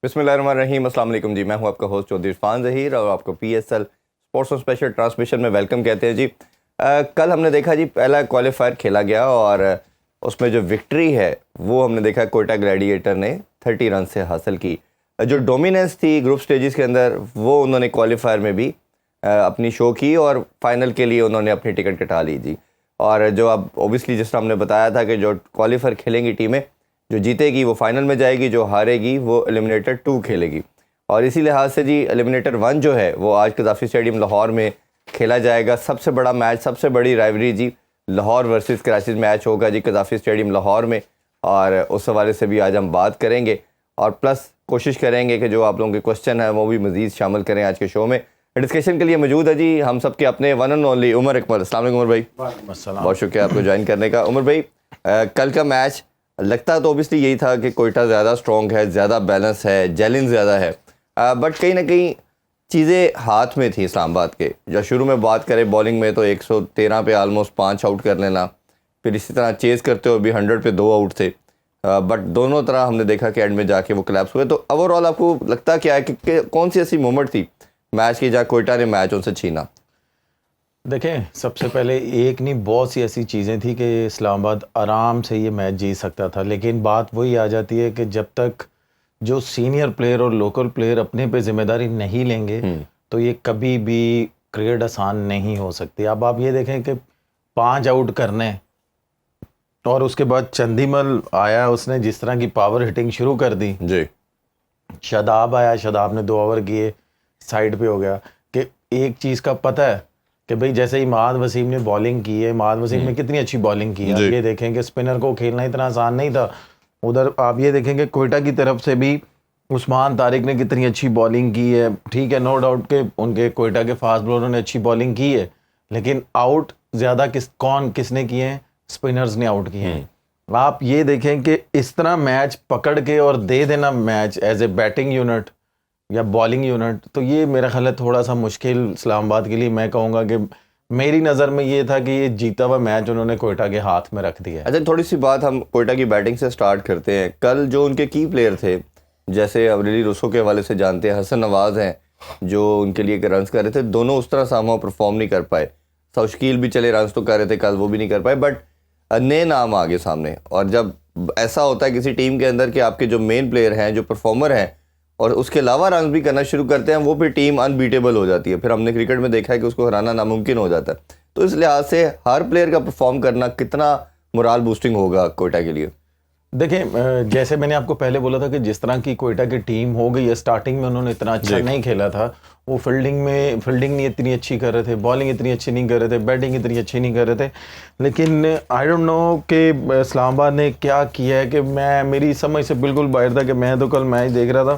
बिस्मिल्लाहिर्रहमानिर्रहीम, अस्सलाम वालेकुम जी। मैं हूं आपका होस्ट चौधरी इरफान ज़हीर और आपको पीएसएल स्पोर्ट्स स्पेशल ट्रांसमिशन में वेलकम कहते हैं जी। कल हमने देखा जी पहला क्वालिफायर खेला गया और उसमें जो विक्ट्री है वो हमने देखा कोयटा ग्लैडिएटर ने 30 रन से हासिल की। जो डोमिनेंस थी ग्रुप स्टेजेस के अंदर वो उन्होंने क्वालिफायर में भी अपनी शो की और फाइनल के लिए उन्होंने अपनी टिकट कटा ली जी। और जो अब ओबियसली जिस तरह हमने बताया था कि जो क्वालिफायर खेलेंगी टीमें, जो जीतेगी वो फाइनल में जाएगी, जो हारेगी वो एलिमिनेटर 2 खेलेगी। और इसी लिहाज से जी एलिमिनेटर 1 जो है वो आज कज़ाफ़ी स्टेडियम लाहौर में खेला जाएगा। सबसे बड़ा मैच, सबसे बड़ी राइवरी जी लाहौर वर्सेस कराची मैच होगा जी कज़ाफ़ी स्टेडियम लाहौर में। और उस हवाले से भी आज हम बात करेंगे और प्लस कोशिश करेंगे कि जो आप लोगों के क्वेश्चन हैं वो भी मज़ीद शामिल करें आज के शो में। डिस्कशन के लिए मौजूद है जी हम सब के अपने one and only Umar Akmal. अस्सलाम वालेकुम उमर भाई। बहुत शुक्रिया आपको ज्वाइन करने का। उमर भाई, कल का मैच लगता तो ओबियसली यही था कि कोयटा ज़्यादा स्ट्रॉन्ग है, ज़्यादा बैलेंस है, जेलिंग ज़्यादा है, बट कहीं ना कहीं चीज़ें हाथ में थी इस्लामाबाद के। जब शुरू में बात करें बॉलिंग में तो 113 पे आलमोस्ट 5 आउट कर लेना, फिर इसी तरह चेज़ करते हुए भी 100 पे 2 आउट थे, बट दोनों तरह हमने देखा कि एंड में जाके वो क्लैप्स हुए। तो ओवरऑल आपको लगता क्या है कि कौन सी ऐसी मोमेंट थी मैच की जहाँ कोयटा ने मैच उनसे छीना? देखें, सबसे पहले एक नहीं बहुत सी ऐसी चीज़ें थी कि इस्लामाबाद आराम से ये मैच जीत सकता था, लेकिन बात वही आ जाती है कि जब तक जो सीनियर प्लेयर और लोकल प्लेयर अपने पे जिम्मेदारी नहीं लेंगे तो ये कभी भी क्रिकेट आसान नहीं हो सकती। अब आप ये देखें कि 5 आउट करने और उसके बाद चंदीमल आया, उसने जिस तरह की पावर हिटिंग शुरू कर दी जी। शादाब आया, शादाब ने 2 ओवर किए, साइड पे हो गया। कि एक चीज़ का पता है कि भाई जैसे ही इमाद वसीम ने बॉलिंग की है, इमाद वसीम ने कितनी अच्छी बॉलिंग की है। आप ये देखें कि स्पिनर को खेलना इतना आसान नहीं था। उधर आप ये देखेंगे कोयटा की तरफ से भी उस्मान तारिक ने कितनी अच्छी बॉलिंग की है। ठीक है, नो डाउट के उनके कोयटा के फास्ट बॉलरों ने अच्छी बॉलिंग की है, लेकिन आउट ज़्यादा किसने किए हैं? स्पिनर्स ने आउट किए हैं। आप ये देखें कि इस तरह मैच पकड़ के और दे देना match as a batting unit या बॉलिंग यूनिट, तो ये मेरा ख्याल है थोड़ा सा मुश्किल इस्लामाबाद के लिए। मैं कहूँगा कि मेरी नज़र में ये था कि ये जीता हुआ मैच उन्होंने कोयटा के हाथ में रख दिया। अच्छा, थोड़ी सी बात हम कोयटा की बैटिंग से स्टार्ट करते हैं। कल जो उनके की प्लेयर थे, जैसे अवरेली रुसो के हवाले से जानते हैं, हसन नवाज़ हैं जो उनके लिए रन्स कर रहे थे, दोनों उस तरह सामो परफॉर्म नहीं कर पाए। सौशकील भी चले रन्स तो कर रहे थे कल, वो भी नहीं कर पाए, बट नए नाम आ गए सामने। और जब ऐसा होता है किसी टीम के अंदर कि आपके जो मेन प्लेयर हैं, जो परफॉर्मर हैं, और उसके अलावा रन भी करना शुरू करते हैं, वो फिर टीम अनबीटेबल हो जाती है। फिर हमने क्रिकेट में देखा है कि उसको हराना नामुमकिन हो जाता है। तो इस लिहाज से हर प्लेयर का परफॉर्म करना कितना मोराल बूस्टिंग होगा कोयटा के लिए? देखें, जैसे मैंने आपको पहले बोला था कि जिस तरह की कोयटा की टीम हो गई है, स्टार्टिंग में उन्होंने इतना अच्छा नहीं खेला था। वो फील्डिंग नहीं इतनी अच्छी कर रहे थे, बॉलिंग इतनी अच्छी नहीं कर रहे थे, बैटिंग इतनी अच्छी नहीं कर रहे थे। लेकिन आई डोंट नो कि इस्लामाबाद ने क्या किया है कि मेरी समझ से बिल्कुल बाहर था। कि मैं तो कल मैच देख रहा था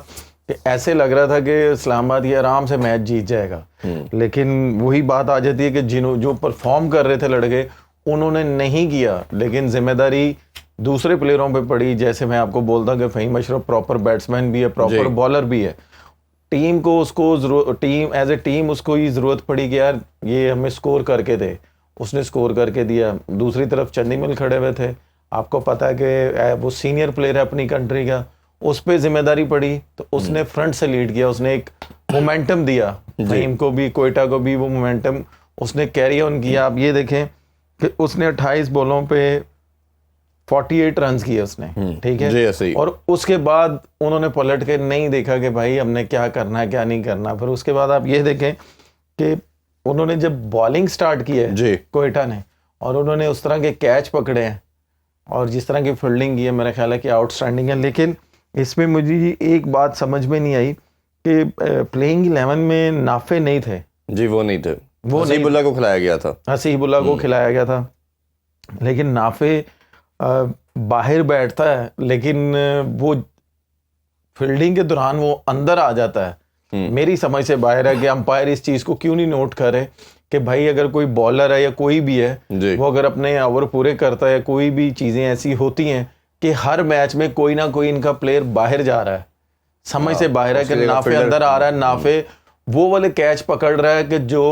कि ऐसे लग रहा था कि इस्लामाबाद ये आराम से मैच जीत जाएगा, लेकिन वही बात आ जाती है कि जो परफॉर्म कर रहे थे लड़के उन्होंने नहीं किया, लेकिन जिम्मेदारी दूसरे प्लेयरों पे पड़ी। जैसे मैं आपको बोलता हूँ कि फ़हीम अशरफ प्रॉपर बैट्समैन भी है, प्रॉपर बॉलर भी है। टीम को एज ए टीम उसको ही ज़रूरत पड़ी कि यार ये हमें स्कोर करके दे, उसने स्कोर करके दिया। दूसरी तरफ चंदीमल खड़े हुए थे, आपको पता है कि वो सीनियर प्लेयर है अपनी कंट्री का, उस पर जिम्मेदारी पड़ी तो उसने फ्रंट से लीड किया, उसने एक मोमेंटम दिया फ़हीम को भी, कोयटा को भी। वो मोमेंटम उसने कैरी ऑन किया। आप ये देखें कि उसने 28 बॉलों पे 48 रन किए उसने, ठीक है। और उसके बाद उन्होंने पलट के नहीं देखा कि भाई हमने क्या करना है क्या नहीं करना। फिर उसके बाद आप ये देखें कि उन्होंने जब बॉलिंग स्टार्ट की है कोयटा ने, और उन्होंने उस तरह के कैच पकड़े हैं और जिस तरह की फील्डिंग की है, मेरा ख्याल है कि आउटस्टैंडिंग है। लेकिन इसमें मुझे एक बात समझ में नहीं आई कि प्लेइंग 11 में नाफे नहीं थे जी। वो नहीं थे, वो हसीबुल्लाह को खिलाया गया था, हसीबुल्लाह को खिलाया गया था। लेकिन नाफे बाहर बैठता है, लेकिन वो फील्डिंग के दौरान वो अंदर आ जाता है। मेरी समझ से बाहर है कि अंपायर इस चीज़ को क्यों नहीं नोट करे कि भाई अगर कोई बॉलर है या कोई भी है, वो अगर अपने ओवर पूरे करता है, कोई भी चीज़ें ऐसी होती हैं कि हर मैच में कोई ना कोई इनका प्लेयर बाहर जा रहा है, समझ से बाहर है कि नाफे अंदर आ रहा है, नाफे वो वाले कैच पकड़ रहा है कि जो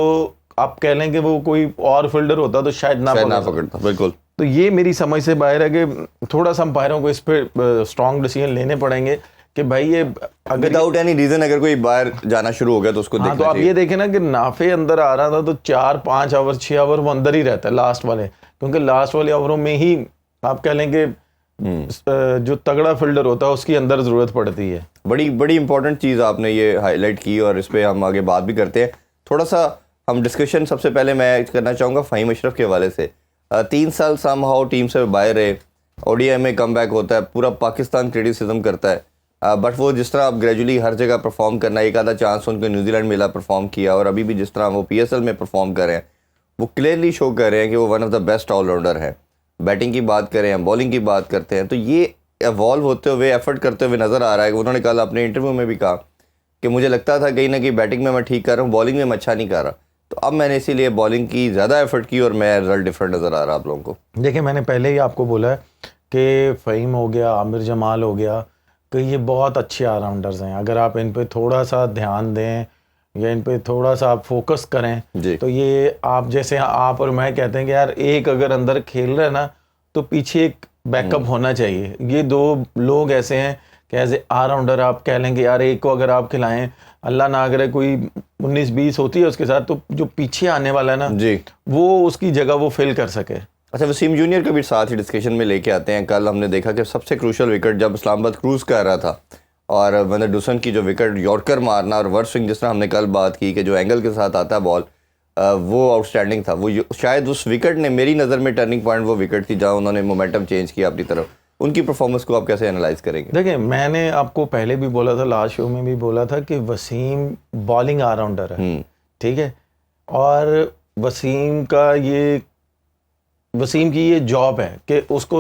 आप कह लें कि वो कोई और फील्डर होता तो शायद ना पकड़ता। बिल्कुल। तो ये मेरी समझ से बाहर है कि थोड़ा सा अंपायरों को इस पर स्ट्रॉन्ग डिसीजन लेने पड़ेंगे कि भाई ये अगर विदाउट एनी रीजन अगर कोई बाहर जाना शुरू हो गया तो उसको हाँ, तो देखना आप चाहिए। ये देखें ना कि नाफे अंदर आ रहा था तो 4-5 ओवर 6 ओवर वो अंदर ही रहता है लास्ट वाले, क्योंकि लास्ट वाले ओवरों में ही आप कह लें कि जो तगड़ा फील्डर होता है उसकी अंदर ज़रूरत पड़ती है। बड़ी बड़ी इंपॉर्टेंट चीज़ आपने ये हाईलाइट की और इस पर हम आगे बात भी करते हैं। थोड़ा सा हम डिस्कशन सबसे पहले मैं करना चाहूँगा फ़हीम अशरफ के हवाले से। 3 साल समहाउ टीम से बाहर रहे, ओडीआई में कम बैक होता है, पूरा पाकिस्तान क्रिटिसिज्म करता है, बट वो जिस तरह आप ग्रेजुअली हर जगह परफॉर्म करना, एक आधा चांस उनको न्यूजीलैंड मिला परफॉर्म किया, और अभी भी जिस तरह वो पीएसएल में परफॉर्म कर रहे हैं वो क्लियरली शो कर रहे हैं कि वो one of the best allrounder हैं। बैटिंग की बात करें या बॉलिंग की बात करते हैं तो ये एवॉल्व होते हुए एफर्ट करते हुए नज़र आ रहा है। उन्होंने कल अपने इंटरव्यू में भी कहा कि मुझे लगता था कहीं ना कहीं बैटिंग में मैं ठीक कर रहा हूँ, बॉलिंग में मैं अच्छा नहीं कर रहा, तो अब मैंने इसीलिए बॉलिंग की ज़्यादा एफर्ट की और मैं रिजल्ट डिफरेंट नज़र आ रहा है आप लोगों को। देखिए, मैंने पहले ही आपको बोला है कि फ़हीम हो गया, आमिर जमाल हो गया, कि ये बहुत अच्छे ऑलराउंडर्स हैं। अगर आप इन पे थोड़ा सा ध्यान दें या इन पे थोड़ा सा आप फोकस करें जी। तो ये आप जैसे आप और मैं कहते हैं कि यार एक अगर अंदर खेल रहा है ना तो पीछे एक बैकअप होना चाहिए। ये दो लोग ऐसे हैं कि एज ए ऑलराउंडर आप कह लेंगे यार एक को अगर आप खिलाएं, अल्लाह ना करे कोई 19-20 होती है उसके साथ, तो जो पीछे आने वाला है ना जी, वो उसकी जगह वो फिल कर सके। अच्छा, वसीम जूनियर का भी साथ ही डिस्कशन में लेके आते हैं। कल हमने देखा कि सबसे क्रूशल विकेट जब इस्लामाबाद क्रूज कर रहा था और वंदर डुसन की जो विकेट यॉर्कर मारना और रिवर्स स्विंग जिस तरह हमने कल बात की कि जो एंगल के साथ आता है बॉल, वो आउटस्टैंडिंग था। वो शायद उस विकेट ने मेरी नज़र में टर्निंग पॉइंट वो विकेट थी जहाँ उन्होंने मोमेंटम चेंज किया अपनी तरफ। उनकी परफॉर्मेंस को आप कैसे एनालाइज करेंगे? देखिए, मैंने आपको पहले भी बोला था, लास्ट शो में भी बोला था कि वसीम बॉलिंग ऑलराउंडर है, ठीक है, और वसीम की ये जॉब है कि उसको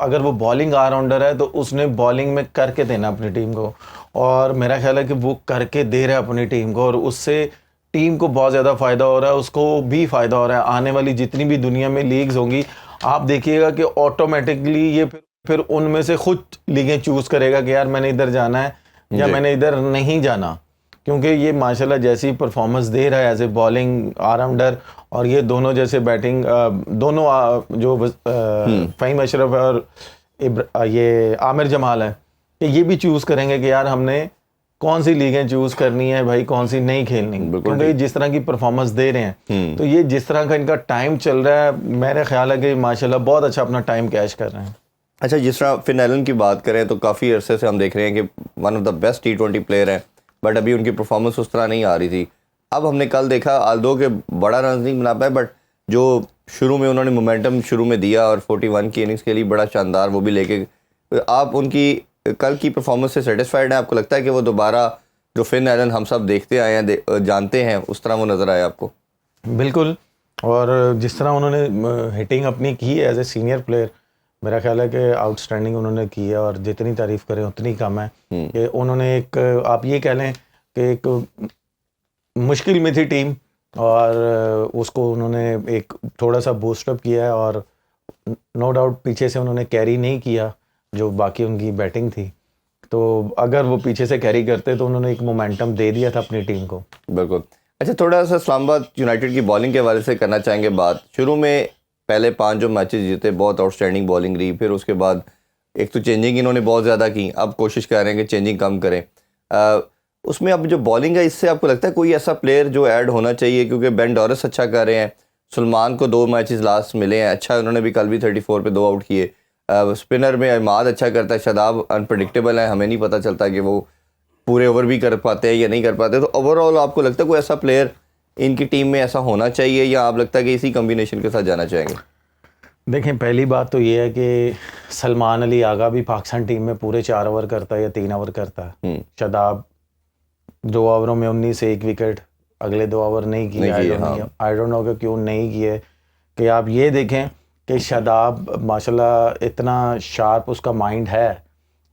अगर वो बॉलिंग ऑलराउंडर है तो उसने बॉलिंग में करके देना अपनी टीम को, और मेरा ख्याल है कि वो करके दे रहा है अपनी टीम को, और उससे टीम को बहुत ज़्यादा फ़ायदा हो रहा है, उसको भी फ़ायदा हो रहा है। आने वाली जितनी भी दुनिया में लीग्स होंगी आप देखिएगा कि ऑटोमेटिकली ये फिर उनमें से खुद लीगें चूज़ करेगा कि यार मैंने इधर जाना है या मैंने इधर नहीं जाना, क्योंकि ये माशाल्लाह जैसी परफॉर्मेंस दे रहा है एज ए बॉलिंग ऑलराउंडर, और ये दोनों जैसे बैटिंग दोनों जो फ़हीम अशरफ और ये आमिर जमाल है कि ये भी चूज़ करेंगे कि यार हमने कौन सी लीगें चूज़ करनी है भाई, कौन सी नहीं खेलनी, क्योंकि जिस तरह की परफॉर्मेंस दे रहे हैं तो ये जिस तरह का इनका टाइम चल रहा है, मेरा ख्याल है कि माशाल्लाह बहुत अच्छा अपना टाइम कैश कर रहे हैं। अच्छा, जिस तरह फिन एलन की बात करें तो काफ़ी अरसे से हम देख रहे हैं कि one of the best T20 player हैं, बट अभी उनकी परफॉर्मेंस उस तरह नहीं आ रही थी। अब हमने कल देखा आल्दो के बड़ा रन नहीं बना पाए, बट जो शुरू में उन्होंने मोमेंटम शुरू में दिया और 41 की इनिंग्स के लिए बड़ा शानदार वो भी लेके, आप उनकी कल की परफॉर्मेंस से सेटिस्फाइड हैं? आपको लगता है कि वो दोबारा जो फिन एलन हम सब देखते आए हैं जानते हैं उस तरह वो नज़र आए आपको? बिल्कुल, और जिस तरह उन्होंने हिटिंग अपनी की है एज ए सीनियर प्लेयर, मेरा ख्याल है कि आउटस्टैंडिंग उन्होंने की है, और जितनी तारीफ़ करें उतनी कम है। कि उन्होंने एक, आप ये कह लें कि एक मुश्किल में थी टीम और उसको उन्होंने एक थोड़ा सा बूस्टअप किया है, और नो डाउट पीछे से उन्होंने कैरी नहीं किया जो बाकी उनकी बैटिंग थी, तो अगर वो पीछे से कैरी करते तो उन्होंने एक मोमेंटम दे दिया था अपनी टीम को। बिल्कुल। अच्छा, थोड़ा सा इस्लामाबाद यूनाइटेड की बॉलिंग के हवाले से करना चाहेंगे बात। शुरू में पहले 5 जो मैचेस जीते बहुत आउटस्टैंडिंग बॉलिंग रही, फिर उसके बाद एक तो चेंजिंग इन्होंने बहुत ज़्यादा की, अब कोशिश कर रहे हैं कि चेंजिंग कम करें। उसमें अब जो बॉलिंग है इससे आपको लगता है कोई ऐसा प्लेयर जो ऐड होना चाहिए? क्योंकि बेन डॉरेस अच्छा कर रहे हैं, सुलमान को 2 मैचेस लास्ट मिले हैं, अच्छा उन्होंने भी कल भी 34 पे 2 आउट किए। स्पिनर में इमाद अच्छा करता है, शादाब अनप्रडिक्टेबल है, हमें नहीं पता चलता कि वो पूरे ओवर भी कर पाते हैं या नहीं कर पाते। तो ओवरऑल आपको लगता है कोई ऐसा प्लेयर इनकी टीम में ऐसा होना चाहिए, या आप लगता है कि इसी कम्बिनेशन के साथ जाना चाहेंगे? देखें, पहली बात तो ये है कि सलमान अली आगा भी पाकिस्तान टीम में पूरे 4 ओवर करता है या 3 ओवर करता है। शादाब 2 ओवरों में 19 से 1 विकेट, अगले 2 ओवर नहीं किए। आई डोंट नो कि क्यों नहीं किए। कि आप ये देखें कि शादाब माशाल्लाह इतना शार्प उसका माइंड है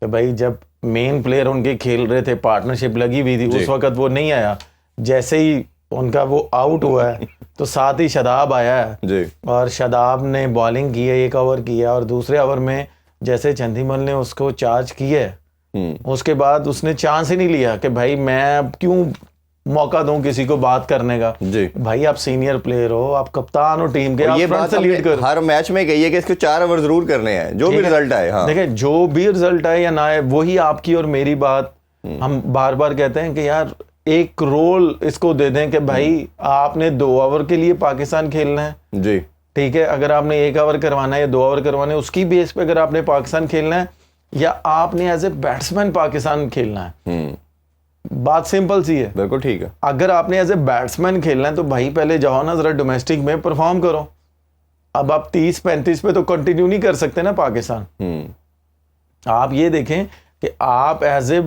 कि भाई जब मेन प्लेयर उनके खेल रहे थे, पार्टनरशिप लगी हुई थी, उस वक्त वो नहीं आया, जैसे ही उनका वो आउट हुआ है तो साथ ही शादाब आया है जी। और शादाब ने बॉलिंग की है, 1 ओवर किया, और दूसरे ओवर में जैसे चंदीमल ने उसको चार्ज किया है उसके बाद उसने चांस ही नहीं लिया कि भाई मैं अब क्यों मौका दूं किसी को बात करने का। जी भाई आप सीनियर प्लेयर हो, आप कप्तान हो टीम के, और आप ये फ्रंट बात से लीड करो। हर मैच में कही है कि इसको 4 ओवर जरूर करने हैं, जो भी रिजल्ट आए। हाँ देखिए जो भी रिजल्ट आए या ना आए, वही आपकी और मेरी बात हम बार बार कहते हैं कि यार एक रोल इसको दे दें कि भाई आपने 2 ओवर के लिए पाकिस्तान खेलना है, जी ठीक है। अगर आपने 1 ओवर करवाना है या 2 ओवर करवाना है, उसकी बेस पे अगर आपने पाकिस्तान खेलना है या आपने एज ए बैट्समैन पाकिस्तान खेलना है, बात सिंपल सी है। बिल्कुल ठीक है। अगर आपने एज ए बैट्समैन खेलना है तो भाई पहले जाओ ना जरा डोमेस्टिक में परफॉर्म करो। अब आप 30-35 पे तो कंटिन्यू नहीं कर सकते ना पाकिस्तान। आप ये देखें कि आप as a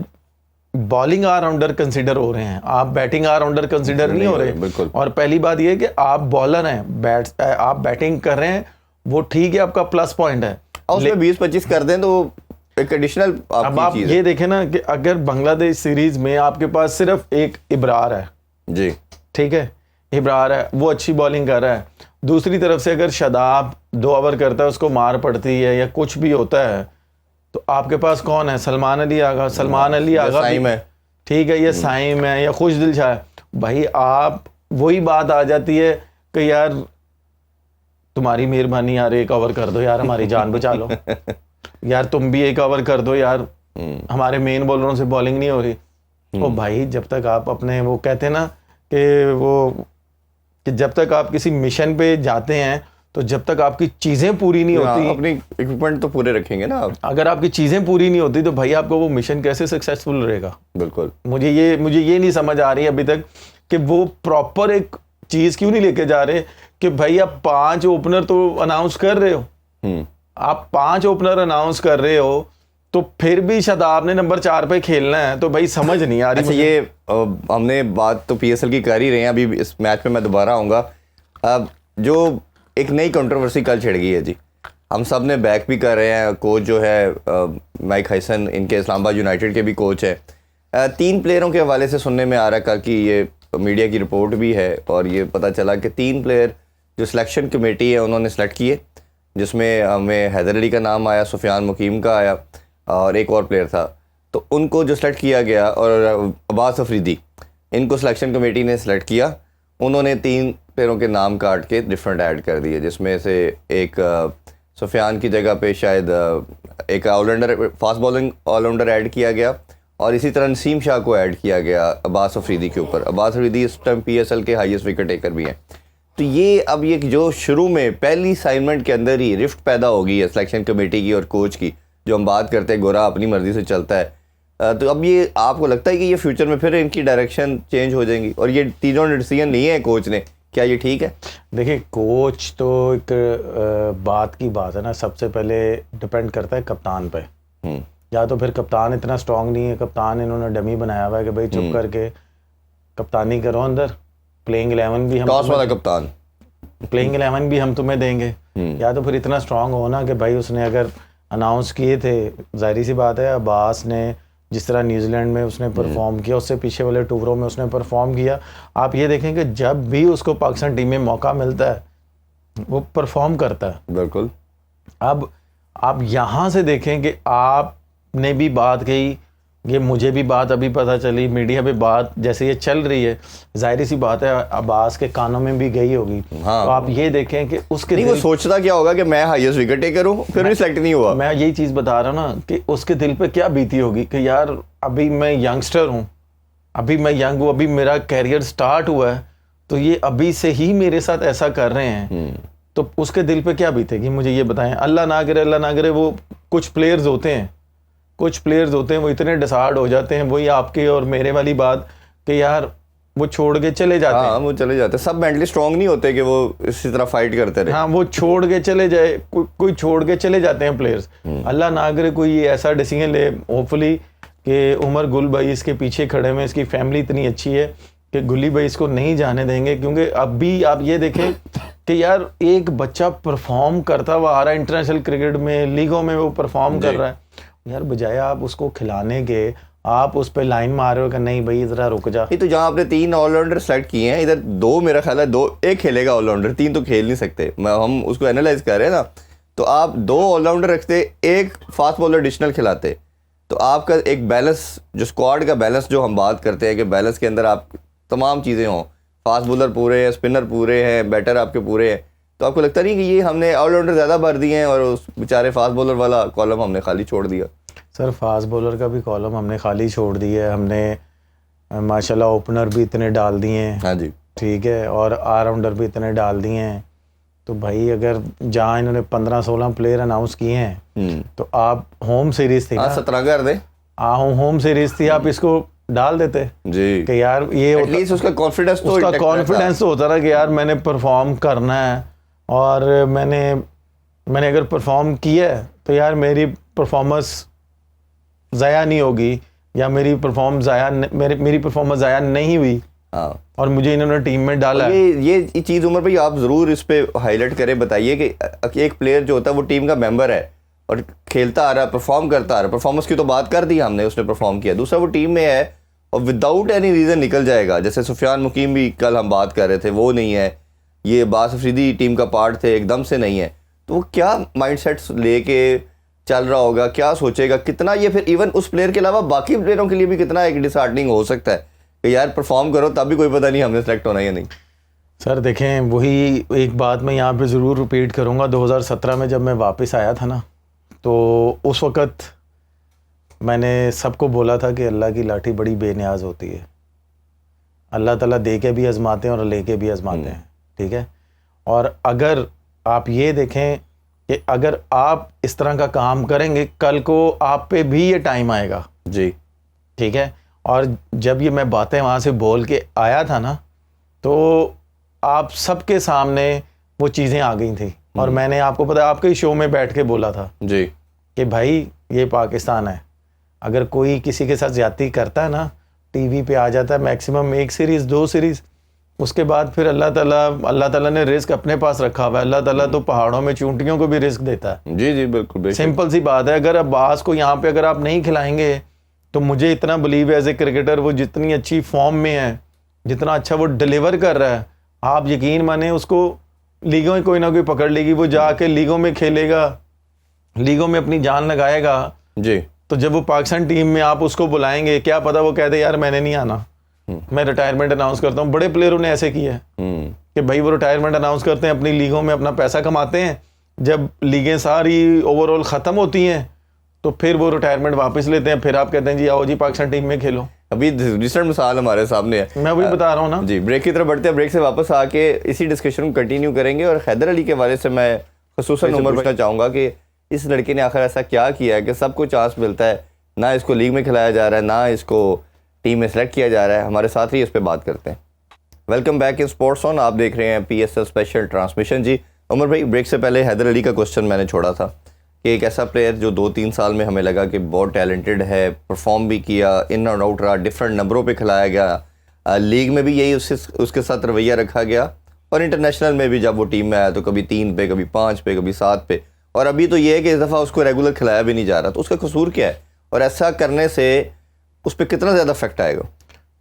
bowling allrounder consider हो रहे हैं, आप बैटिंग ऑलराउंडर कंसिडर नहीं हो रहे। बिल्कुल। और पहली बात ये है कि आप बॉलर हैं, आप बैटिंग कर रहे हैं, वो ठीक है, आपका प्लस पॉइंट है। और उसमें 20-25 कर दें तो एक एडिशनल अब आप ये देखें ना कि अगर बांग्लादेश सीरीज में आपके पास सिर्फ एक इब्रार है, जी ठीक है, इब्रार है, वो अच्छी बॉलिंग कर रहा है। दूसरी तरफ से अगर शादाब 2 ओवर करता है, उसको मार पड़ती है या कुछ भी होता है, तो आपके पास कौन है? सलमान अली आगा, सलमान अली आगा साइम है, ठीक है, ये साइम है या खुशदिल शाह है। भाई आप वही बात आ जाती है कि यार तुम्हारी मेहरबानी यार 1 ओवर कर दो यार, हमारी जान बचा लो यार, तुम भी 1 ओवर कर दो यार, हमारे मेन बॉलरों से बॉलिंग नहीं हो रही। तो भाई जब तक आप अपने, वो कहते हैं ना कि जब तक आप किसी मिशन पे जाते हैं तो जब तक आपकी चीजें पूरी नहीं होती, अपनी इक्विपमेंट तो पूरे रखेंगे ना आप। अगर आपकी चीजें पूरी नहीं होती तो भाई आपको वो मिशन कैसे सक्सेसफुल रहेगा? बिल्कुल। मुझे ये नहीं समझ आ रही अभी तक कि वो प्रॉपर एक चीज क्यों नहीं लेके जा रहे कि भाई आप 5 ओपनर तो अनाउंस कर रहे हो, आप 5 ओपनर अनाउंस कर रहे हो, तो फिर भी शादाब ने नंबर 4 पे खेलना है, तो भाई समझ नहीं आ रही। अच्छा ये हमने बात तो पीएसएल की कर ही रहे हैं, अभी इस मैच पे मैं दोबारा आऊँगा। अब जो एक नई कंट्रोवर्सी कल छिड़ गई है जी, हम सब ने बैक भी कर रहे हैं, कोच जो है माइक हाइसन, इनके इस्लामाबाद यूनाइटेड के भी कोच है। 3 प्लेयरों के हवाले से सुनने में आ रहा है कि ये मीडिया की रिपोर्ट भी है, और ये पता चला कि 3 प्लेयर जो सिलेक्शन कमेटी है उन्होंने सेलेक्ट किए, जिसमें हमें हैदर अली का नाम आया, सुफियान मुकीम का आया, और एक और प्लेयर था। तो उनको जो सेलेक्ट किया गया, और अब्बास अफरीदी, इनको सिलेक्शन कमेटी ने सेलेक्ट किया। उन्होंने 3 प्लेयरों के नाम काट के डिफरेंट ऐड कर दिए, जिसमें से एक सुफियान की जगह पे शायद एक allrounder, fast bowling allrounder add किया गया, और इसी तरह नसीम शाह को ऐड किया गया अब्बास अफरीदी के ऊपर। अब्बास अफरीदी इस टाइम पीएसएल के हाईएस्ट विकेट टेकर भी हैं। तो ये अब ये जो शुरू में पहली असाइनमेंट के अंदर ही रिफ्ट पैदा हो गई है सिलेक्शन कमेटी की और कोच की, जो हम बात करते हैं गोरा अपनी मर्जी से चलता है, तो अब ये आपको लगता है कि ये फ्यूचर में फिर इनकी डायरेक्शन चेंज हो जाएंगी? और ये तीनों डिसीजन लिए हैं कोच ने, क्या ये ठीक है? देखिए कोच तो एक बात की बात है ना, सबसे पहले डिपेंड करता है कप्तान पे। या तो फिर कप्तान इतना स्ट्रांग नहीं है, कप्तान इन्होंने डमी बनाया हुआ है कि भाई चुप करके कप्तानी करो अंदर, प्लेइंग 11 भी हम टॉस वाला कप्तान, प्लेइंग 11 भी हम तुम्हें देंगे। या तो फिर इतना स्ट्रांग हो ना कि भाई उसने अगर अनाउंस किए थे, जाहिर सी बात है अब्बास ने जिस तरह न्यूजीलैंड में उसने परफॉर्म किया, उससे पीछे वाले टूरों में उसने परफॉर्म किया। आप ये देखें कि जब भी उसको पाकिस्तान टीम में मौका मिलता है वो परफॉर्म करता है। बिल्कुल। अब आप यहाँ से देखें कि आपने भी बात कही, ये मुझे भी बात अभी पता चली, मीडिया पे बात जैसे ये चल रही है, जाहिर सी बात है अब्बास के कानों में भी गई होगी। हाँ। तो आप ये देखें कि उसके नहीं, वो सोचता क्या होगा कि मैं हाईएस्ट विकेट टेकर हूँ, फिर भी सेलेक्ट नहीं हुआ। मैं यही चीज़ बता रहा हूँ ना कि उसके दिल पे क्या बीती होगी कि यार अभी मैं यंगस्टर हूँ, अभी मैं यंग हूँ, अभी मेरा कैरियर स्टार्ट हुआ है, तो ये अभी से ही मेरे साथ ऐसा कर रहे हैं, तो उसके दिल पे क्या बीतेगी मुझे ये बताएं। अल्लाह ना करे वो कुछ प्लेयर्स होते हैं वो इतने डिसार्ड हो जाते हैं, वही आपके और मेरे वाली बात कि यार वो छोड़ के चले जाते हैं। वो चले जाते हैं, सब मेंटली स्ट्रांग नहीं होते कि वो इसी तरह फाइट करते रहे। हाँ, वो छोड़ के चले जाए, कोई छोड़ के चले जाते हैं प्लेयर्स। अल्लाह ना करे कोई ऐसा डिसीजन ले, होपफुली कि उमर गुल भाई इसके पीछे खड़े में, इसकी फैमिली इतनी अच्छी है कि गुली भाई इसको नहीं जाने देंगे, क्योंकि अभी आप ये देखें कि यार एक बच्चा परफॉर्म करता हुआ आ रहा है इंटरनेशनल क्रिकेट में, लीगों में वो परफॉर्म कर रहा है यार, बजाय आप उसको खिलाने के आप उस पे लाइन मार रहे हो कि नहीं भाई जरा रुक जा। तो जहाँ आपने 3 ऑलराउंडर सेलेक्ट किए हैं, इधर 2 मेरा ख्याल है 2 एक खेलेगा ऑलराउंडर, 3 तो खेल नहीं सकते, हम उसको एनालाइज कर रहे हैं ना। तो आप 2 ऑलराउंडर रखते, एक फास्ट बॉलर एडिशनल खिलाते, तो आपका एक बैलेंस, जो स्क्वाड का बैलेंस जो हम बात करते हैं कि बैलेंस के अंदर आप तमाम चीज़ें हों, फास्ट बॉलर पूरे हैं, स्पिनर पूरे हैं, बैटर आपके पूरे हैं, तो आपको लगता नहीं कि ये हमने ऑलराउंडर ज़्यादा भर दिए हैं और उस बेचारे फास्ट बॉलर वाला कॉलम हमने खाली छोड़ दिया? सर फास्ट बॉलर का भी कॉलम हमने खाली छोड़ दिया है, हमने माशाल्लाह ओपनर भी इतने डाल दिए हैं, हाँ जी, ठीक है, और ऑलराउंडर भी इतने डाल दिए हैं। तो भाई अगर जहाँ इन्होंने 15-16 प्लेयर अनाउंस किए हैं तो आप होम सीरीज थी ना, 17 कर दे, होम सीरीज थी, आप इसको डाल देते जी कि यार ये एटलीस्ट उसका कॉन्फिडेंस तो उसका intact कॉन्फिडेंस तो होता था कि यार मैंने परफॉर्म करना है, और मैंने अगर परफॉर्म किया है तो यार मेरी परफॉर्मेंस ज़ाया नहीं होगी, या मेरी परफॉर्मेंस ज़ाया नहीं हुई, हाँ। और मुझे इन्होंने टीम में डाला है। ये चीज़ उमर भाई आप ज़रूर इस पे हाईलाइट करें, बताइए कि एक प्लेयर जो होता है वो टीम का मेंबर है और खेलता आ रहा है, परफॉर्म करता आ रहा है, परफॉर्मेंस की तो बात कर दी हमने, उसने परफॉर्म किया, दूसरा वो टीम में है और विदाउट एनी रीज़न निकल जाएगा, जैसे सुफियान मुकीम भी कल हम बात कर रहे थे, वो नहीं है, ये अब्बास अफरीदी टीम का पार्ट थे, एकदम से नहीं है, तो वो क्या माइंडसेट लेके चल रहा होगा, क्या सोचेगा, कितना ये फिर इवन उस प्लेयर के अलावा बाकी प्लेयरों के लिए भी कितना एक डिसहार्टनिंग हो सकता है कि यार परफॉर्म करो तब भी कोई पता नहीं हमने सेलेक्ट होना या नहीं। सर देखें, वही एक बात मैं यहाँ पे ज़रूर रिपीट करूँगा, 2017 में जब मैं वापस आया था ना, तो उस वक़्त मैंने सबको बोला था कि अल्लाह की लाठी बड़ी बेनियाज होती है, अल्लाह ताला दे के भी आजमाते हैं और ले के भी आजमाते हैं, ठीक है। और अगर आप ये देखें कि अगर आप इस तरह का काम करेंगे, कल को आप पे भी ये टाइम आएगा जी, ठीक है। और जब ये मैं बातें वहाँ से बोल के आया था ना, तो आप सबके सामने वो चीज़ें आ गई थी, और मैंने आपको पता आपके ही शो में बैठ के बोला था जी कि भाई ये पाकिस्तान है, अगर कोई किसी के साथ ज्यादती करता है ना, टीवी पे आ जाता है मैक्सिमम 1 सीरीज़ 2 सीरीज़, उसके बाद फिर अल्लाह ताला ने रिस्क अपने पास रखा हुआ है। अल्लाह ताला तो पहाड़ों में चूंटियों को भी रिस्क देता है। जी जी बिल्कुल बेशक। सिंपल सी बात है, अगर अब्बास को यहाँ पे अगर आप नहीं खिलाएंगे तो मुझे इतना बिलीव है एज ए क्रिकेटर, वो जितनी अच्छी फॉर्म में है, जितना अच्छा वो डिलीवर कर रहा है, आप यकीन माने उसको लीगों कोई ना कोई पकड़ लेगी, वो जाके लीगों में खेलेगा, लीगों में अपनी जान लगाएगा जी। तो जब वो पाकिस्तान टीम में आप उसको बुलाएंगे, क्या पता वो कह दे यार मैंने नहीं आना, मैं रिटायरमेंट अनाउंस करता हूँ। बड़े प्लेयरों ने ऐसे किया है कि भाई वो रिटायरमेंट अनाउंस करते हैं, अपनी लीगों में अपना पैसा कमाते हैं, जब लीगें सारी ओवरऑल ख़त्म होती हैं तो फिर वो रिटायरमेंट वापस लेते हैं, फिर आप कहते हैं जी आओ जी पाकिस्तान टीम में खेलो। अभी रिसेंट मिसाल हमारे सामने है, मैं वही बता रहा हूँ ना जी। ब्रेक की तरफ बढ़ते हैं, ब्रेक से वापस आके इसी डिस्कशन को कंटिन्यू करेंगे, और हैदर अली के हवाले से मैं खुसूसन उमर पूछना चाहूँगा कि इस लड़के ने आखिर ऐसा क्या किया है कि सबको चांस मिलता है, ना इसको लीग में खिलाया जा रहा है, ना इसको टीम में सेलेक्ट किया जा रहा है। हमारे साथ ही इस पर बात करते हैं। Welcome back in sports on, आप देख रहे हैं PSL स्पेशल ट्रांसमिशन। जी उमर भाई, ब्रेक से पहले हैदर अली का क्वेश्चन मैंने छोड़ा था कि एक ऐसा प्लेयर जो 2-3 साल में हमें लगा कि बहुत टैलेंटेड है, परफॉर्म भी किया, इन और आउट रहा, डिफरेंट नंबरों पे खिलाया गया, लीग में भी यही उसके साथ रवैया रखा गया, और इंटरनेशनल में भी जब वो टीम में आया तो कभी 3 पे, कभी 5 पे, कभी 7 पे, और अभी तो ये है कि इस दफ़ा उसको रेगुलर खिलाया भी नहीं जा रहा। तो उसका कसूर क्या है, और ऐसा करने से उस पर कितना ज़्यादा इफेक्ट आएगा?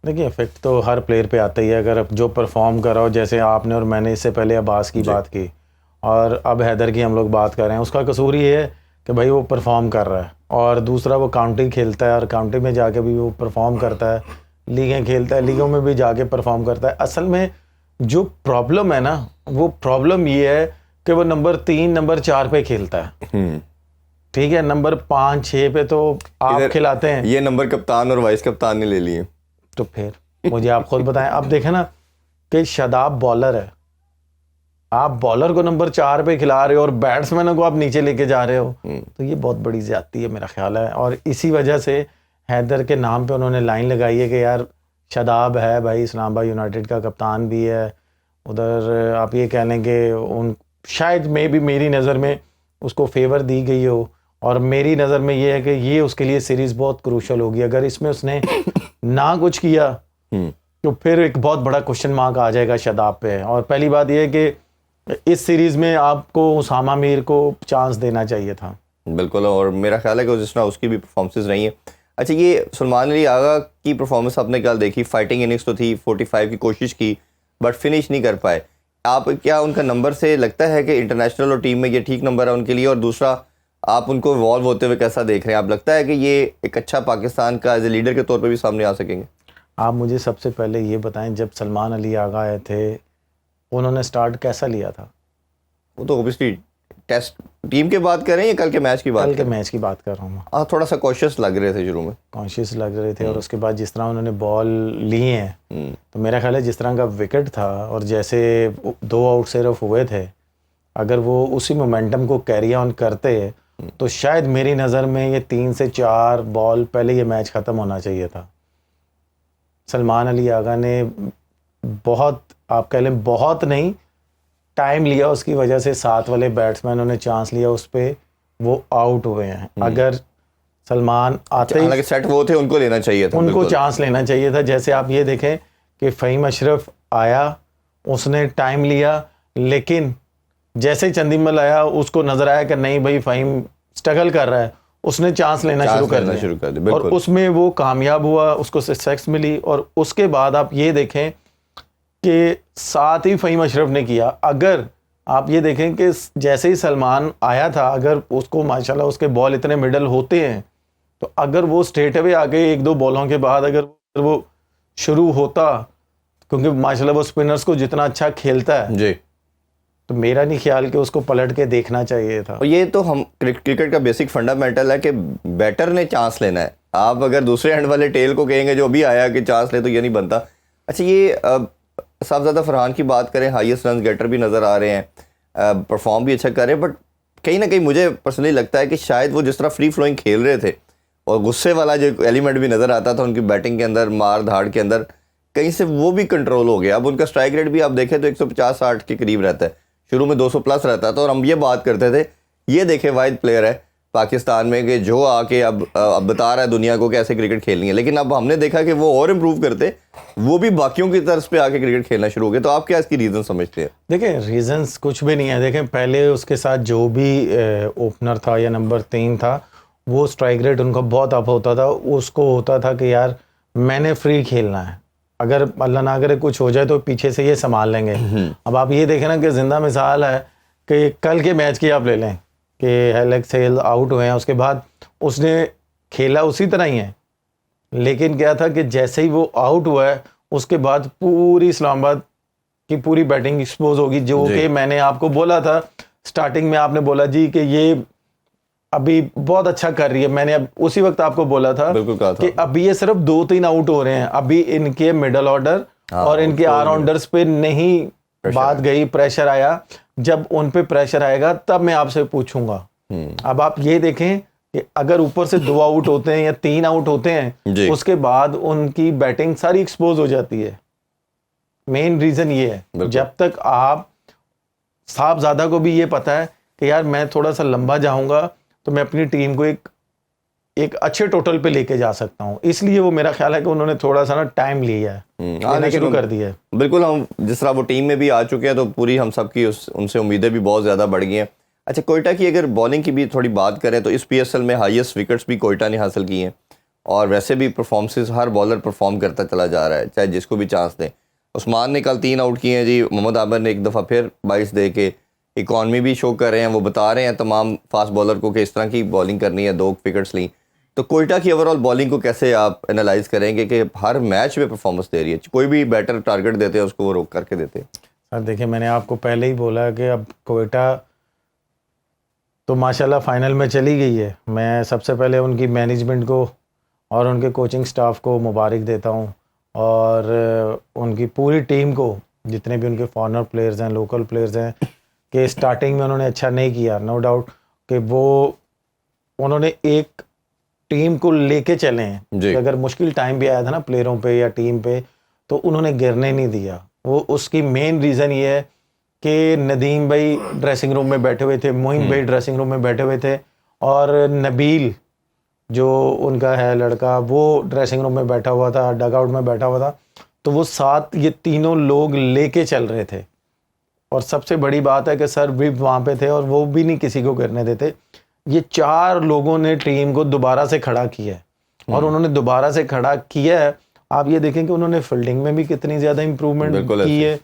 देखिए इफेक्ट तो हर प्लेयर पे आता ही है, अगर जो परफॉर्म कर रहा हो, जैसे आपने और मैंने इससे पहले अब्बास की बात की और अब हैदर की हम लोग बात कर रहे हैं, उसका कसूर ये है कि भाई वो परफॉर्म कर रहा है, और दूसरा वो काउंटी खेलता है और काउंटी में जाके भी वो परफॉर्म करता है, लीगें खेलता है, लीगों में भी जाके परफॉर्म करता है। असल में जो प्रॉब्लम है ना, वो प्रॉब्लम ये है कि वो नंबर 3 नंबर 4 पे खेलता है, ठीक है, नंबर 5 6 पे तो आप खिलाते हैं, ये नंबर कप्तान और वाइस कप्तान ने ले लिए, तो फिर मुझे आप खुद बताएं। अब देखें ना कि शादाब बॉलर है, आप बॉलर को नंबर 4 पे खिला रहे हो और बैट्समैनों को आप नीचे लेके जा रहे हो, तो ये बहुत बड़ी ज्यादती है मेरा ख्याल है। और इसी वजह से हैदर के नाम पे उन्होंने लाइन लगाई है कि यार शादाब है भाई, इस्लामाबाद यूनाइटेड का कप्तान भी है, उधर आप ये कह लें कि उन शायद भी मेरी नज़र में उसको फेवर दी गई हो, और मेरी नज़र में ये है कि ये उसके लिए सीरीज़ बहुत क्रूशल होगी। अगर इसमें उसने ना कुछ किया तो फिर एक बहुत बड़ा क्वेश्चन मार्क आ जाएगा शादाब पे। और पहली बात यह है कि इस सीरीज़ में आपको उसामा मीर को चांस देना चाहिए था। बिल्कुल, और मेरा ख्याल है कि जिस तरह उसकी भी परफॉर्मेंसेस रही हैं। अच्छा, ये सलमान अली आगा की परफॉर्मेंस आपने कल देखी, फाइटिंग इनिंग्स तो थी, 45 की कोशिश की बट फिनिश नहीं कर पाए। आप क्या उनका नंबर से लगता है कि इंटरनेशनल और टीम में ये ठीक नंबर है उनके लिए? और दूसरा, आप उनको इवॉल्व होते हुए कैसा देख रहे हैं? आप लगता है कि ये एक अच्छा पाकिस्तान का एज ए लीडर के तौर पर भी सामने आ सकेंगे? आप मुझे सबसे पहले ये बताएं, जब सलमान अली आगा आए थे उन्होंने स्टार्ट कैसा लिया था? वो तो ऑब्वियसली टेस्ट टीम के बात करें या कल के मैच की बात कल के करें? मैच की बात कर रहा हूँ मैं। हाँ, थोड़ा सा कॉशियस लग रहे थे शुरू में। कॉन्शियस लग रहे थे और उसके बाद जिस तरह उन्होंने बॉल लिए हैं तो मेरा ख्याल है जिस तरह का विकेट था और जैसे 2 आउट सिर्फ हुए थे, अगर वो उसी मोमेंटम को कैरी ऑन करते तो शायद मेरी नज़र में ये 3 से 4 बॉल पहले ये मैच ख़त्म होना चाहिए था। सलमान अली आगा ने बहुत, आप कह लें बहुत नहीं, टाइम लिया, उसकी वजह से 7 वाले बैट्समैनों ने चांस लिया उस पर, वो आउट हुए हैं। अगर सलमान आते ही, हालांकि सेट वो थे, उनको लेना चाहिए था, उनको चांस लेना चाहिए था। जैसे आप ये देखें कि फ़हीम अशरफ आया, उसने टाइम लिया, लेकिन जैसे ही चंदीमल आया उसको नज़र आया कि नहीं भाई फ़हीम स्ट्रगल कर रहा है, उसने चांस लेना शुरू कर दिया और उसमें वो कामयाब हुआ, उसको सक्सेस मिली। और उसके बाद आप ये देखें कि साथ ही फ़हीम अशरफ ने किया। अगर आप ये देखें कि जैसे ही सलमान आया था, अगर उसको माशाल्लाह उसके बॉल इतने मिडल होते हैं, तो अगर वो स्ट्रेट अवे आके 1-2 बॉलों के बाद अगर वो शुरू होता, क्योंकि माशाल्लाह वो स्पिनर्स को जितना अच्छा खेलता है जी, तो मेरा नहीं ख्याल कि उसको पलट के देखना चाहिए था। और ये तो हम क्रिकेट का बेसिक फंडामेंटल है कि बैटर ने चांस लेना है। आप अगर दूसरे एंड वाले टेल को कहेंगे जो अभी आया कि चांस ले, तो ये नहीं बनता। अच्छा, ये साहबजादा फरहान की बात करें, हाईएस्ट रन गेटर भी नज़र आ रहे हैं, परफॉर्म भी अच्छा कर रहे हैं, बट कहीं ना कहीं मुझे पर्सनली लगता है कि शायद वो जिस तरह फ्री फ्लोइंग खेल रहे थे और गुस्से वाला जो एलिमेंट भी नज़र आता था उनकी बैटिंग के अंदर, मार धाड़ के अंदर, कहीं से वो भी कंट्रोल हो गया। अब उनका स्ट्राइक रेट भी आप देखें तो 150-60 के करीब रहता है, शुरू में 200 प्लस रहता था। और हम ये बात करते थे, ये देखे वाहिद प्लेयर है पाकिस्तान में कि जो आके अब बता रहा है दुनिया को कैसे क्रिकेट खेलनी है। लेकिन अब हमने देखा कि वो और इम्प्रूव करते, वो भी बाकियों की तर्ज पे आके क्रिकेट खेलना शुरू हो गया। तो आप क्या इसकी रीज़न समझते हैं? देखें, रीज़न्स कुछ भी नहीं है। देखें, पहले उसके साथ जो भी ओपनर था या नंबर 3 था, वो स्ट्राइक रेट उनका बहुत अप होता था। उसको होता था कि यार मैंने फ्री खेलना है, अगर अल्लाह ना करे कुछ हो जाए तो पीछे से ये संभाल लेंगे। अब आप ये देखें ना कि जिंदा मिसाल है कि कल के मैच की आप ले लें कि एलेक्स हेल आउट हुए हैं, उसके बाद उसने खेला उसी तरह ही है, लेकिन क्या था कि जैसे ही वो आउट हुआ है उसके बाद पूरी इस्लामाबाद की पूरी बैटिंग एक्सपोज होगी। जो कि मैंने आपको बोला था स्टार्टिंग में, आपने बोला जी कि ये अभी बहुत अच्छा कर रही है, मैंने अब उसी वक्त आपको बोला था कि अभी ये सिर्फ 2-3 आउट हो रहे हैं, अभी इनके मिडल ऑर्डर और इनके ऑलराउंडर्स पे नहीं बात गई, प्रेशर आया। जब उन पे प्रेशर आएगा तब मैं आपसे पूछूंगा। अब आप ये देखें कि अगर ऊपर से 2 आउट होते हैं या 3 आउट होते हैं, उसके बाद उनकी बैटिंग सारी एक्सपोज हो जाती है। मेन रीजन ये है, जब तक आप साहबजादा को भी ये पता है कि यार मैं थोड़ा सा लंबा जाऊंगा तो मैं अपनी टीम को एक अच्छे टोटल पे लेके जा सकता हूँ, इसलिए वो मेरा ख्याल है कि उन्होंने थोड़ा सा ना टाइम लिया है, शुरू कर दिया है। बिल्कुल, हम जिस तरह वो टीम में भी आ चुके हैं तो पूरी हम सब की उनसे उम्मीदें भी बहुत ज़्यादा बढ़ गई हैं। अच्छा, कोयटा की अगर बॉलिंग की भी थोड़ी बात करें तो इस PSL में हाईएस्ट विकेट्स भी कोयटा ने हासिल किए हैं और वैसे भी परफॉर्मेंसेस हर बॉलर परफॉर्म करता चला जा रहा है, चाहे जिसको भी चांस दें। उस्मान ने कल 3 आउट किए हैं जी, मोहम्मद आबिद ने एक दफ़ा फिर 22 दे के इकॉनमी भी शो कर रहे हैं, वो बता रहे हैं तमाम फास्ट बॉलर को कि इस तरह की बॉलिंग करनी है, 2 विकेट्स ली। तो कोयटा की ओवरऑल बॉलिंग को कैसे आप एनालाइज करेंगे कि हर मैच में परफॉर्मेंस दे रही है, कोई भी बैटर टारगेट देते हैं उसको वो रोक करके देते हैं? सर देखिए, मैंने आपको पहले ही बोला कि अब कोयटा तो माशाल्लाह फाइनल में चली गई है। मैं सबसे पहले उनकी मैनेजमेंट को और उनके कोचिंग स्टाफ को मुबारक देता हूँ और उनकी पूरी टीम को, जितने भी उनके फॉरेनर प्लेयर्स हैं, लोकल प्लेयर्स हैं, कि स्टार्टिंग में उन्होंने अच्छा नहीं किया, नो डाउट कि वो उन्होंने एक टीम को लेके चले हैं कि अगर मुश्किल टाइम भी आया था ना प्लेयरों पे या टीम पे, तो उन्होंने गिरने नहीं दिया। वो उसकी मेन रीज़न ये है कि नदीम भाई ड्रेसिंग रूम में बैठे हुए थे, मोइन भाई ड्रेसिंग रूम में बैठे हुए थे और नबील जो उनका है लड़का, वो ड्रेसिंग रूम में बैठा हुआ था, डग आउट में बैठा हुआ था। तो वो साथ ये तीनों लोग लेके चल रहे थे और सबसे बड़ी बात है कि सर भी वहाँ पे थे और वो भी नहीं किसी को गिरने देते। ये 4 लोगों ने टीम को दोबारा से खड़ा किया है और उन्होंने दोबारा से खड़ा किया है। आप ये देखें कि उन्होंने फील्डिंग में भी कितनी ज़्यादा इंप्रूवमेंट की है,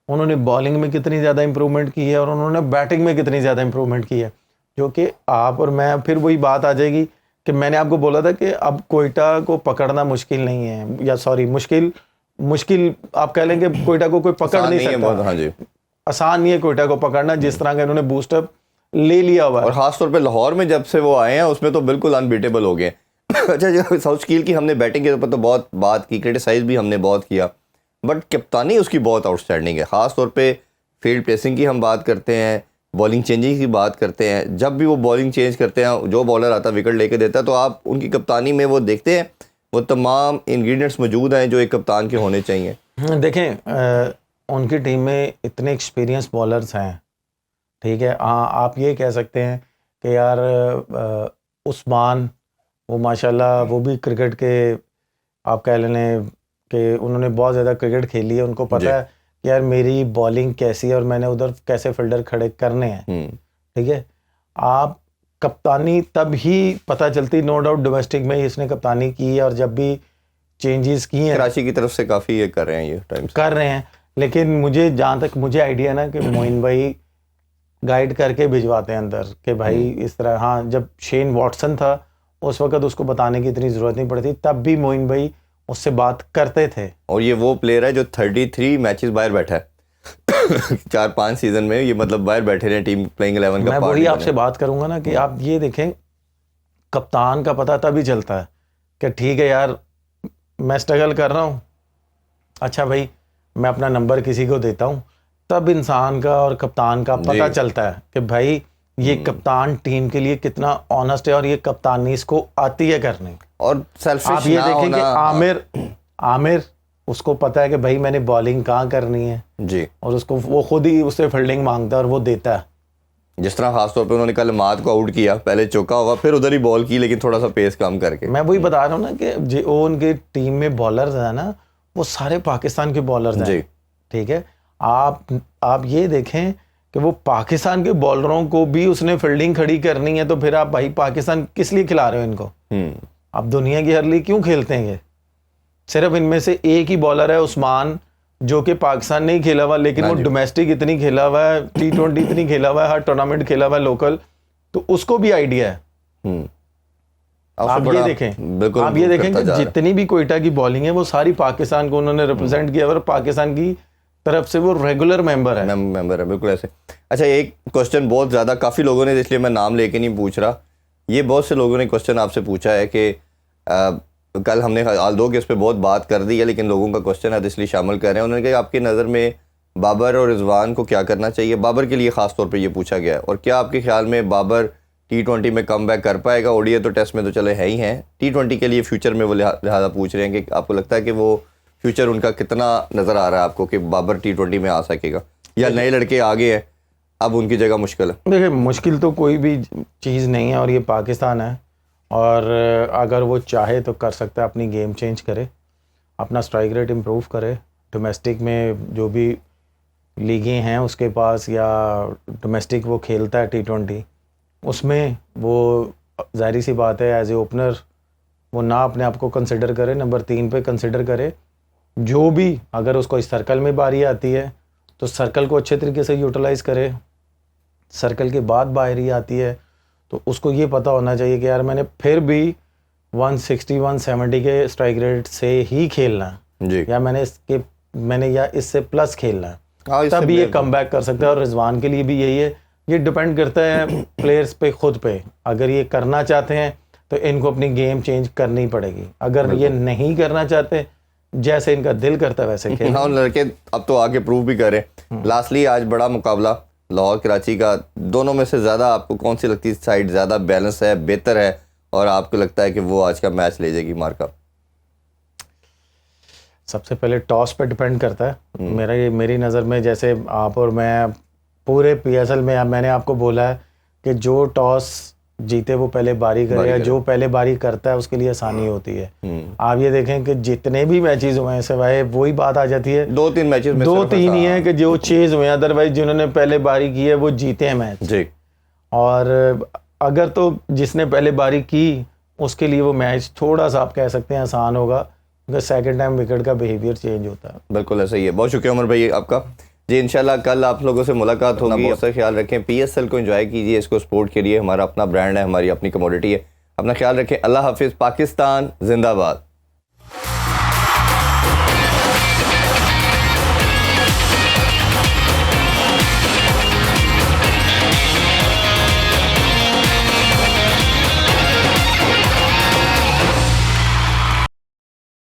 उन्होंने बॉलिंग में कितनी ज़्यादा इंप्रूवमेंट की है और उन्होंने बैटिंग में कितनी ज़्यादा इंप्रूवमेंट की है, जो कि आप और मैं, फिर वही बात आ जाएगी कि मैंने आपको बोला था कि अब कोयटा को पकड़ना मुश्किल नहीं है, या सॉरी मुश्किल आप कह लेंगे, कोयटा को कोई पकड़ आसान नहीं नहीं है सकता। बहुत, हाँ जी। आसान नहीं है कोयटा को पकड़ना, जिस तरह का इन्होंने बूस्टअप ले लिया हुआ है। और खास तौर पे लाहौर में जब से वो आए हैं उसमें तो बिल्कुल अनबीटेबल हो गए हैं। अच्छा, जो साउथकील की हमने बैटिंग के ऊपर तो बहुत बात की, क्रिटिसाइज भी हमने बहुत किया, बट कप्तानी उसकी बहुत आउटस्टैंडिंग है। खास तौर पे फील्ड प्लेसिंग की हम बात करते हैं, बॉलिंग चेंजिंग की बात करते हैं, जब भी वो बॉलिंग चेंज करते हैं, जो बॉलर आता है विकेट लेके देता है, तो आप उनकी कप्तानी में वो देखते हैं वो तमाम इंग्रेडिएंट्स मौजूद हैं जो एक कप्तान के होने चाहिए। देखें, उनकी टीम में इतने एक्सपीरियंस बॉलर्स हैं, ठीक है। हाँ, आप ये कह सकते हैं कि यार उस्मान, वो माशाल्लाह वो भी क्रिकेट के, आप कह लें कि उन्होंने बहुत ज़्यादा क्रिकेट खेली है, उनको पता है कि यार मेरी बॉलिंग कैसी है और मैंने उधर कैसे फील्डर खड़े करने हैं, ठीक है। आप कप्तानी तब ही पता चलती, नो डाउट डोमेस्टिक में ही इसने कप्तानी की है, और जब भी चेंजेस किए हैं कराची की तरफ से काफ़ी ये कर रहे हैं, ये टाइम कर रहे हैं। लेकिन मुझे जहाँ तक मुझे आइडिया ना कि मोइन भाई गाइड करके भिजवाते हैं अंदर कि भाई इस तरह। हाँ, जब शेन वॉटसन था उस वक्त उसको बताने की इतनी ज़रूरत नहीं पड़ती, तब भी मोइन भाई उससे बात करते थे। और ये वो प्लेयर है जो 33 मैचेस बाहर बैठा है 4-5 सीजन में, ये मतलब बाहर बैठे रहे टीम प्लेइंग 11 का। मैं वही आपसे बात करूंगा ना कि आप ये देखें, कप्तान का पता तभी चलता है कि ठीक है यार मैं स्ट्रगल कर रहा हूँ, अच्छा भाई मैं अपना नंबर किसी को देता हूँ, तब इंसान का और कप्तान का पता चलता है कि भाई ये कप्तान टीम के लिए कितना ऑनेस्ट है और ये कप्तानी इसको आती है करने। और सेल्फिश आप ये देखें कि आमिर उसको पता है कि भाई मैंने बॉलिंग कहाँ करनी है जी, और उसको वो खुद ही उससे फील्डिंग मांगता है और वो देता है। जिस तरह खासतौर पे उन्होंने कल माद को आउट किया, पहले चौका हुआ फिर उधर ही बॉल की, लेकिन थोड़ा सा पेस कम करके। मैं वही बता रहा हूँ ना कि जो उनकी टीम में बॉलर्स हैं ना, वो सारे पाकिस्तान के बॉलर्स हैं, ठीक है। आप ये देखें कि वो पाकिस्तान के बॉलरों को भी उसने फील्डिंग खड़ी करनी है, तो फिर आप भाई पाकिस्तान किस लिए खिला रहे हो इनको? आप दुनिया की हर लीग क्यों खेलते हैं? ये सिर्फ इनमें से एक ही बॉलर है उस्मान, जो कि पाकिस्तान नहीं खेला हुआ, लेकिन वो डोमेस्टिक इतनी खेला हुआ है, T20 इतनी खेला हुआ है, हर टूर्नामेंट खेला हुआ है लोकल, तो उसको भी आइडिया है। आप ये देखें कि जितनी भी कोयटा की बॉलिंग है वो सारी पाकिस्तान को उन्होंने रिप्रेजेंट किया और पाकिस्तान की तरफ से वो रेगुलर मेंबर है बिल्कुल ऐसे। अच्छा, एक क्वेश्चन बहुत ज़्यादा काफ़ी लोगों ने, इसलिए मैं नाम लेके नहीं पूछ रहा, ये बहुत से लोगों ने क्वेश्चन आपसे पूछा है कि कल हमने आल्दो के इस पर बहुत बात कर दी है, लेकिन लोगों का क्वेश्चन है इसलिए शामिल कर रहे हैं। उन्होंने कहा आपकी नज़र में बाबर और रिजवान को क्या करना चाहिए? बाबर के लिए ख़ास तौर पे ये पूछा गया है, और क्या आपके ख्याल में बाबर T20 में कम बैक कर पाएगा? ओडीआई तो टेस्ट में तो चले है ही हैं, T20 के लिए फ्यूचर में वो लिहाजा पूछ रहे हैं कि आपको लगता है कि वो फ्यूचर उनका कितना नज़र आ रहा है आपको कि बाबर T20 में आ सकेगा, या नए लड़के आगे हैं अब उनकी जगह मुश्किल है? देखिए, मुश्किल तो कोई भी चीज़ नहीं है, और ये पाकिस्तान है, और अगर वो चाहे तो कर सकता है, अपनी गेम चेंज करे, अपना स्ट्राइक रेट इम्प्रूव करे, डोमेस्टिक में जो भी लीगें हैं उसके पास, या डोमेस्टिक वो खेलता है T20, उसमें वो ज़ाहिर सी बात है एज ए ओपनर वो ना अपने आप को कंसिडर करे, नंबर 3 पे कंसिडर करे। जो भी अगर उसको इस सर्कल में बारी आती है तो सर्कल को अच्छे तरीके से यूटिलाइज़ करे, सर्कल के बाद बारी आती है तो उसको ये पता होना चाहिए कि यार मैंने फिर भी 160-170 के स्ट्राइक रेट से ही खेलना है जी, या मैंने या इससे प्लस खेलना है, तब ये कम बैक कर सकता है। और रिजवान के लिए भी यही है, ये डिपेंड करता है प्लेयर्स पे खुद पे। अगर ये करना चाहते हैं तो इनको अपनी गेम चेंज करनी पड़ेगी, अगर ये नहीं करना चाहते जैसे इनका दिल करता है वैसे खेल। हाँ, लड़के अब तो आगे प्रूव भी करें। लास्टली आज बड़ा मुकाबला लाहौर कराची का, दोनों में से ज़्यादा आपको कौन सी लगती है साइड ज़्यादा बैलेंस है, बेहतर है, और आपको लगता है कि वो आज का मैच ले जाएगी मार्का? सबसे पहले टॉस पे डिपेंड करता है। मेरी नज़र में, जैसे आप और मैं पूरे PSL में मैंने आपको बोला है कि जो टॉस जीते वो पहले बारी करे, या जो पहले बारी करता है उसके लिए आसानी होती है। आप ये देखें कि जितने भी मैचेस हुए हैं, सिवाय वही बात आ जाती है 2-3 मैचेस में 2-3 ही है कि जो चेज हुए हैं, अदरवाइज जिन्होंने पहले बारी की है वो जीते हैं मैच जी। और अगर तो जिसने पहले बारी की उसके लिए वो मैच थोड़ा सा आप कह सकते हैं आसान होगा, क्योंकि सेकंड टाइम विकेट का बिहेवियर चेंज होता है। बिल्कुल ऐसा ही है। बहुत शुक्रिया उमर भाई आपका जी। इंशाल्लाह कल आप लोगों से मुलाकात होगी। बहुत सा ख्याल रखें, PSL को एंजॉय कीजिए, इसको सपोर्ट करिए, हमारा अपना ब्रांड है, हमारी अपनी कमोडिटी है। अपना ख्याल रखें। अल्लाह हाफिज़। पाकिस्तान जिंदाबाद।